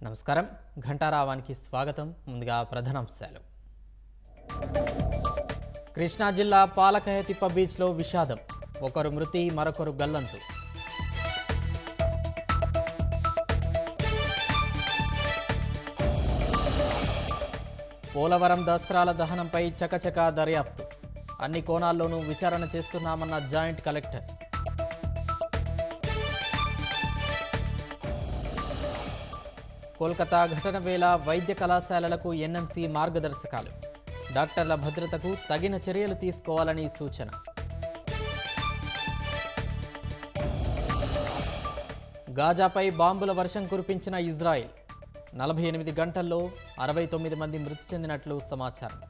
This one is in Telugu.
నమస్కారం ఘంటారావానికి స్వాగతం. ముందుగా ప్రధానాంశాలు. కృష్ణా జిల్లా పాలకహెతిప్ప బీచ్లో విషాదం, ఒకరు మృతి, మరొకరు గల్లంతు. పోలవరం దస్త్రాల దహనంపై చకచకా దర్యాప్తు, అన్ని కోణాల్లోనూ విచారణ చేస్తున్నామన్న జాయింట్ కలెక్టర్. కోల్కతా ఘటన వేళ వైద్య కళాశాలలకు ఎన్ఎంసీ మార్గదర్శకాలు, డాక్టర్ల భద్రతకు తగిన చర్యలు తీసుకోవాలని సూచన. గాజాపై బాంబుల వర్షం కురిపించిన ఇజ్రాయెల్, 48 గంటల్లో 69 మంది మృతి చెందినట్లు సమాచారం.